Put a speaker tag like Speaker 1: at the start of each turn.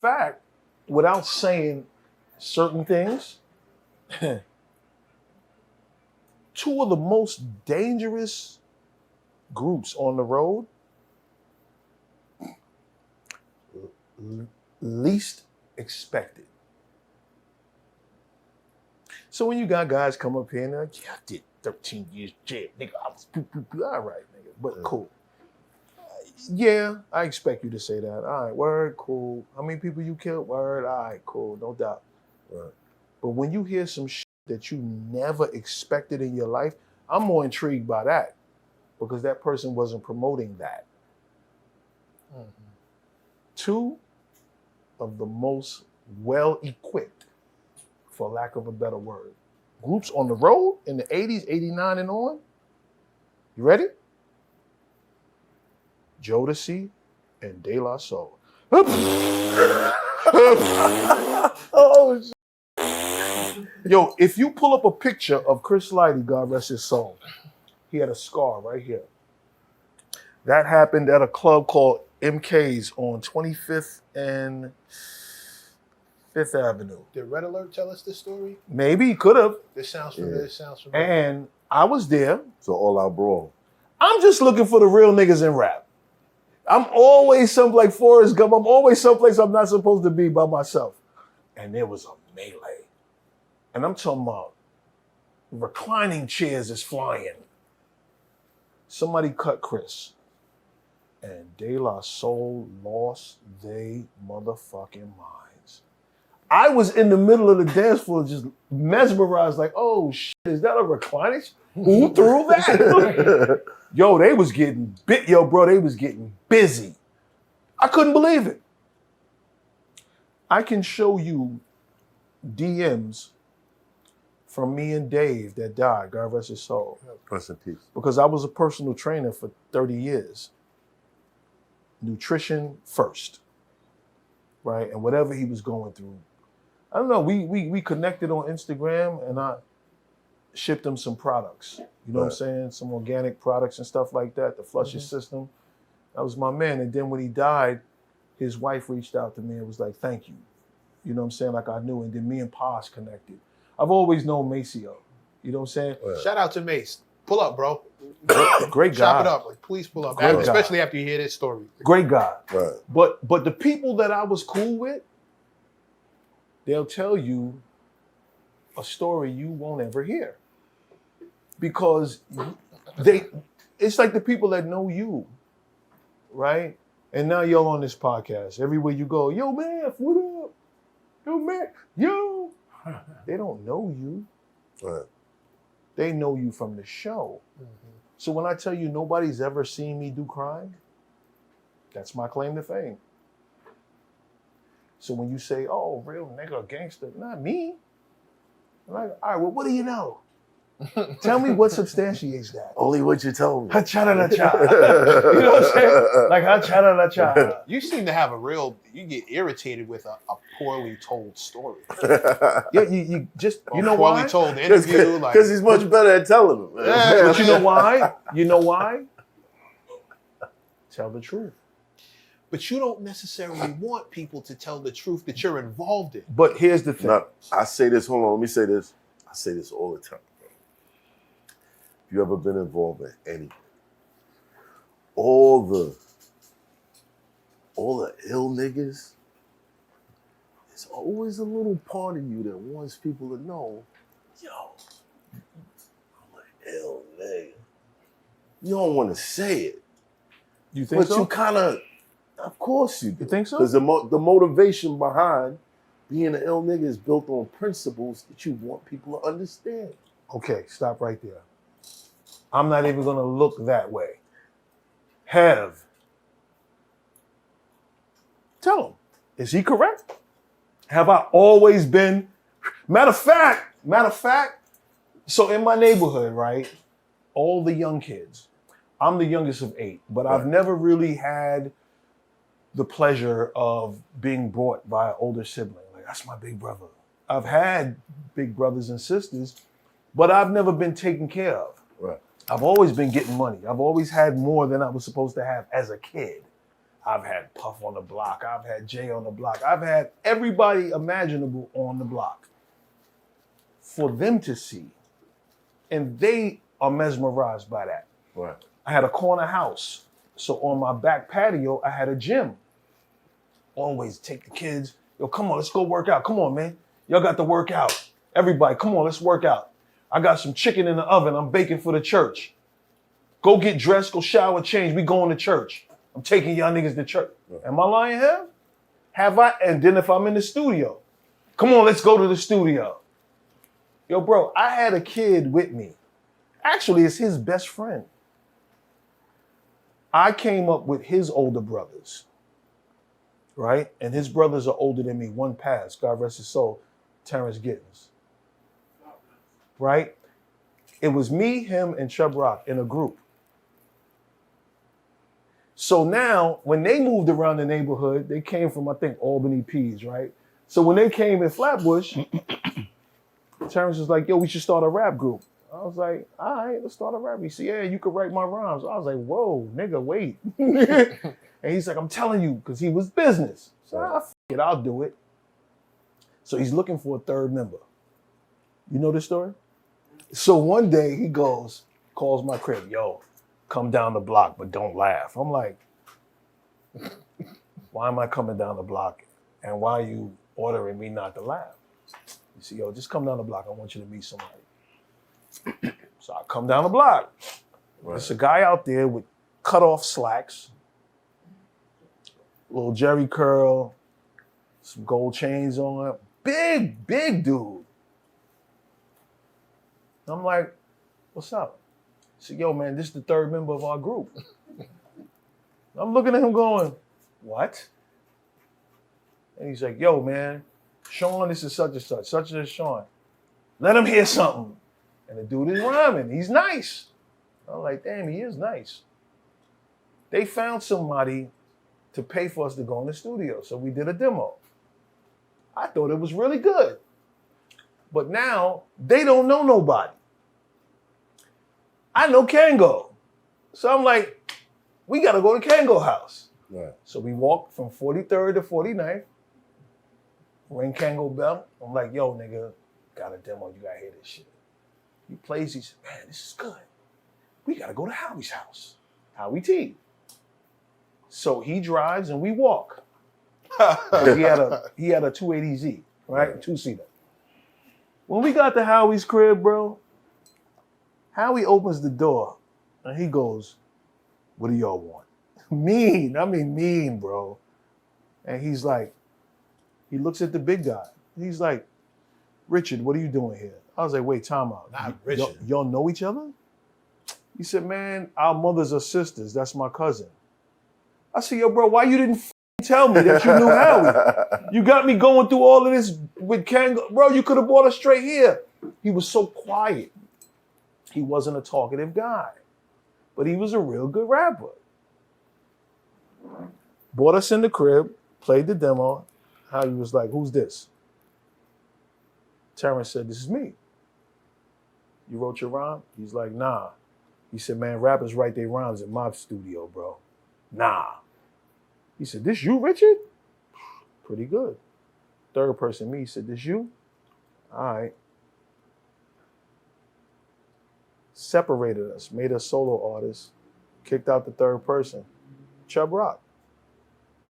Speaker 1: fact, without saying certain things, two of the most dangerous groups on the road, least expected. So when you got guys come up here and they're like, yeah, I did 13 years jail, nigga, I was all right, nigga, but cool. Yeah, I expect you to say that. All right, word, cool. How many people you killed? Word, all right, cool, no doubt. Right. But when you hear some shit that you never expected in your life, I'm more intrigued by that because that person wasn't promoting that. Mm-hmm. Two of the most well-equipped, for lack of a better word, groups on the road in the 80s, 89 and on. You ready? Jodeci and De La Soul. Oh, shit. Yo, if you pull up a picture of Chris Lighty, God rest his soul, he had a scar right here. That happened at a club called MK's on 25th and 5th Avenue.
Speaker 2: Did Red Alert tell us this story?
Speaker 1: Maybe he could have.
Speaker 2: This sounds familiar. This sounds familiar.
Speaker 1: And I was there.
Speaker 3: So all out brawl.
Speaker 1: I'm just looking for the real niggas in rap. I'm always like Forrest Gump. I'm always someplace I'm not supposed to be by myself. And there was a melee. And I'm talking about reclining chairs is flying. Somebody cut Chris. And De La Soul lost they motherfucking minds. I was in the middle of the dance floor just mesmerized like, oh shit, is that a reclining? Who threw that? Yo, they was getting bit. Yo, bro, they was getting busy. I couldn't believe it. I can show you DMs from me and Dave that died, God rest his soul.
Speaker 3: Rest in peace.
Speaker 1: Because I was a personal trainer for 30 years. Nutrition first, right? And whatever he was going through. I don't know, we connected on Instagram and I shipped him some products. You know what I'm saying? Some organic products and stuff like that to flush his system. That was my man. And then when he died, his wife reached out to me and was like, thank you. You know what I'm saying? Like I knew. And then me and Posh connected. I've always known Maceo. You know what I'm saying?
Speaker 2: Shout out to Mace. Pull up, bro.
Speaker 1: Great guy.
Speaker 2: Chop it up. Like, please pull up. Especially after you hear this story.
Speaker 1: Great guy.
Speaker 3: Right.
Speaker 1: But the people that I was cool with, they'll tell you a story you won't ever hear. Because it's like the people that know you, right? And now y'all on this podcast. Everywhere you go, yo, Math, what up? Yo, Math, yo. They don't know you.
Speaker 3: Right.
Speaker 1: They know you from the show. Mm-hmm. So when I tell you nobody's ever seen me do crime, that's my claim to fame. So when you say, oh, real nigga, gangster, not me. I'm like, all right, well, what do you know? Tell me what substantiates that.
Speaker 3: Only what you told me.
Speaker 1: Ha-cha-da-da-cha. You know what I'm saying? Like ha-cha-da-da-cha.
Speaker 2: You seem to have you get irritated with a poorly told story.
Speaker 1: Yeah, you just, you know why?
Speaker 2: Poorly told interview.
Speaker 3: Because he's much better at telling them.
Speaker 2: Yeah.
Speaker 1: But you know why? You know why? Tell the truth.
Speaker 2: But you don't necessarily want people to tell the truth that you're involved in.
Speaker 1: But here's the thing.
Speaker 3: Now, I say this, hold on, let me say this. I say this all the time. If you ever been involved in anything, all the ill niggas, there's always a little part of you that wants people to know, yo, I'm an ill nigga. You don't want to say it.
Speaker 1: You think so?
Speaker 3: But you kind of course you do.
Speaker 1: You think so?
Speaker 3: Because the motivation behind being an ill nigga is built on principles that you want people to understand.
Speaker 1: Okay, stop right there. I'm not even going to look that way. Tell him. Is he correct? Have I always been? Matter of fact, so in my neighborhood, right, all the young kids, I'm the youngest of 8, but I've never really had the pleasure of being brought by an older sibling. Like, that's my big brother. I've had big brothers and sisters, but I've never been taken care of. Right. I've always been getting money. I've always had more than I was supposed to have as a kid. I've had Puff on the block. I've had Jay on the block. I've had everybody imaginable on the block for them to see. And they are mesmerized by that.
Speaker 3: Right.
Speaker 1: I had a corner house. So on my back patio, I had a gym. Always take the kids. Yo, come on, let's go work out. Come on, man. Y'all got to work out. Everybody, come on, let's work out. I got some chicken in the oven. I'm baking for the church. Go get dressed, go shower, change. We going to church. I'm taking y'all niggas to church. Am I lying here? Have I? And then if I'm in the studio, come on, let's go to the studio. Yo, bro, I had a kid with me. Actually, it's his best friend. I came up with his older brothers, right? And his brothers are older than me. One passed, God rest his soul, Terrence Gittins, right? It was me, him, and Chubb Rock in a group. So now, when they moved around the neighborhood, they came from, I think, Albany Peas, right? So when they came in Flatbush, Terrence was like, yo, we should start a rap group. I was like, all right, let's start a rap. He said, yeah, you could write my rhymes. I was like, whoa, nigga, wait. And he's like, I'm telling you, because he was business. So f it, I'll do it. So he's looking for a third member. You know this story? So one day he goes, calls my crib, yo, come down the block, but don't laugh. I'm like, why am I coming down the block? And why are you ordering me not to laugh? He said, yo, just come down the block. I want you to meet somebody. So I come down the block. Right. There's a guy out there with cut off slacks, little Jerry curl, some gold chains on. Big dude. I'm like, what's up? He said, yo, man, this is the third member of our group. I'm looking at him going, what? And he's like, yo, man, Shawn, this is such and such Shawn. Let him hear something. And the dude is rhyming. He's nice. I'm like, damn, he is nice. They found somebody to pay for us to go in the studio. So we did a demo. I thought it was really good. But now they don't know nobody. I know Kango. So I'm like, we got to go to Kango house.
Speaker 3: Right.
Speaker 1: So we walked from 43rd to 49th. Ring Kango bell. I'm like, yo, nigga, got a demo. You got to hear this shit. He plays, he said, man, this is good. We got to go to Howie's house. Howie Tee. So he drives and we walk. he had a 280Z, right? Two-seater. When we got to Howie's crib, bro, Howie opens the door and he goes, what do y'all want? Mean, bro. And he's like, he looks at the big guy. He's like, Richard, what are you doing here? I was like, wait, time out.
Speaker 2: Not Richard.
Speaker 1: Y'all know each other? He said, man, our mothers are sisters. That's my cousin. I said, yo, bro, why you didn't tell me that you knew Howie? You got me going through all of this with Kango. Bro, you could have brought us straight here. He was so quiet. He wasn't a talkative guy, but he was a real good rapper. Brought us in the crib, played the demo. Howie was like, who's this? Terrence said, this is me. You wrote your rhyme? He's like, nah. He said, man, rappers write their rhymes in my studio, bro. Nah. He said, this you, Richard? Pretty good. Third person, me, he said, this you? All right. Separated us, made us solo artists, kicked out the third person. Chubb Rock.